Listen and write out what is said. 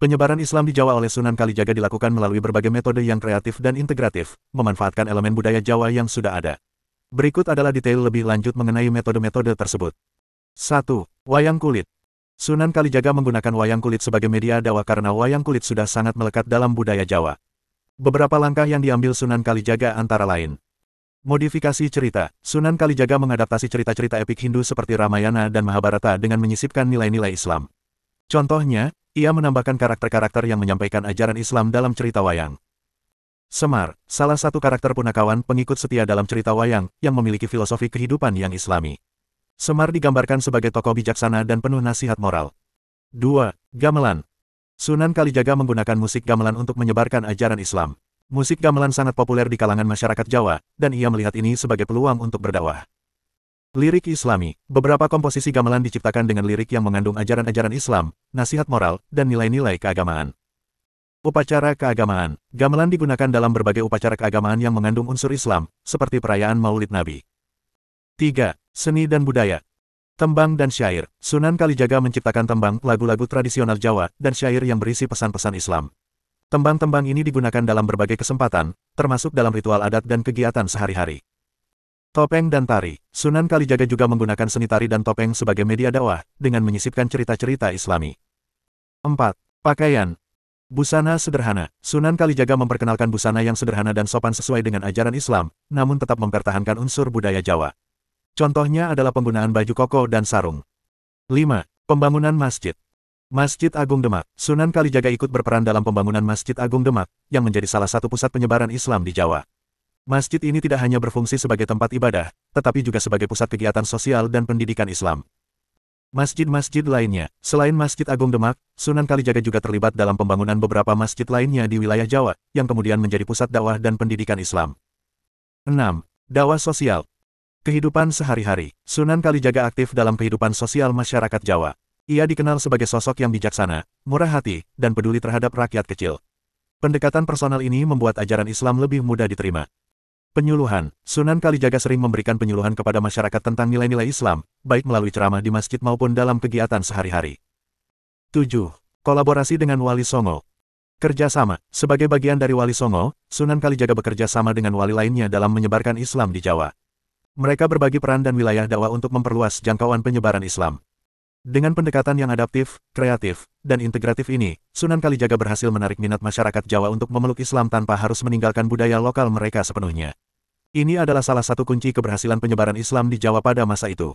Penyebaran Islam di Jawa oleh Sunan Kalijaga dilakukan melalui berbagai metode yang kreatif dan integratif, memanfaatkan elemen budaya Jawa yang sudah ada. Berikut adalah detail lebih lanjut mengenai metode-metode tersebut. 1. Wayang kulit. Sunan Kalijaga menggunakan wayang kulit sebagai media dakwah karena wayang kulit sudah sangat melekat dalam budaya Jawa. Beberapa langkah yang diambil Sunan Kalijaga antara lain. Modifikasi cerita. Sunan Kalijaga mengadaptasi cerita-cerita epik Hindu seperti Ramayana dan Mahabharata dengan menyisipkan nilai-nilai Islam. Contohnya, ia menambahkan karakter-karakter yang menyampaikan ajaran Islam dalam cerita wayang. Semar, salah satu karakter punakawan pengikut setia dalam cerita wayang, yang memiliki filosofi kehidupan yang Islami. Semar digambarkan sebagai tokoh bijaksana dan penuh nasihat moral. 2. Gamelan. Sunan Kalijaga menggunakan musik gamelan untuk menyebarkan ajaran Islam. Musik gamelan sangat populer di kalangan masyarakat Jawa, dan ia melihat ini sebagai peluang untuk berdakwah. Lirik Islami. Beberapa komposisi gamelan diciptakan dengan lirik yang mengandung ajaran-ajaran Islam, nasihat moral, dan nilai-nilai keagamaan. Upacara keagamaan. Gamelan digunakan dalam berbagai upacara keagamaan yang mengandung unsur Islam, seperti perayaan Maulid Nabi. 3. Seni dan budaya. Tembang dan syair. Sunan Kalijaga menciptakan tembang, lagu-lagu tradisional Jawa, dan syair yang berisi pesan-pesan Islam. Tembang-tembang ini digunakan dalam berbagai kesempatan, termasuk dalam ritual adat dan kegiatan sehari-hari. Topeng dan tari. Sunan Kalijaga juga menggunakan seni tari dan topeng sebagai media dakwah, dengan menyisipkan cerita-cerita Islami. 4. Pakaian. Busana sederhana. Sunan Kalijaga memperkenalkan busana yang sederhana dan sopan sesuai dengan ajaran Islam, namun tetap mempertahankan unsur budaya Jawa. Contohnya adalah penggunaan baju koko dan sarung. 5. Pembangunan masjid. Masjid Agung Demak. Sunan Kalijaga ikut berperan dalam pembangunan Masjid Agung Demak, yang menjadi salah satu pusat penyebaran Islam di Jawa. Masjid ini tidak hanya berfungsi sebagai tempat ibadah, tetapi juga sebagai pusat kegiatan sosial dan pendidikan Islam. Masjid-masjid lainnya. Selain Masjid Agung Demak, Sunan Kalijaga juga terlibat dalam pembangunan beberapa masjid lainnya di wilayah Jawa, yang kemudian menjadi pusat dakwah dan pendidikan Islam. 6. Dakwah sosial. Kehidupan sehari-hari. Sunan Kalijaga aktif dalam kehidupan sosial masyarakat Jawa. Ia dikenal sebagai sosok yang bijaksana, murah hati, dan peduli terhadap rakyat kecil. Pendekatan personal ini membuat ajaran Islam lebih mudah diterima. Penyuluhan. Sunan Kalijaga sering memberikan penyuluhan kepada masyarakat tentang nilai-nilai Islam, baik melalui ceramah di masjid maupun dalam kegiatan sehari-hari. 7. Kolaborasi dengan Wali Songo. Kerjasama. Sebagai bagian dari Wali Songo, Sunan Kalijaga bekerja sama dengan wali lainnya dalam menyebarkan Islam di Jawa. Mereka berbagi peran dan wilayah dakwah untuk memperluas jangkauan penyebaran Islam. Dengan pendekatan yang adaptif, kreatif, dan integratif ini, Sunan Kalijaga berhasil menarik minat masyarakat Jawa untuk memeluk Islam tanpa harus meninggalkan budaya lokal mereka sepenuhnya. Ini adalah salah satu kunci keberhasilan penyebaran Islam di Jawa pada masa itu.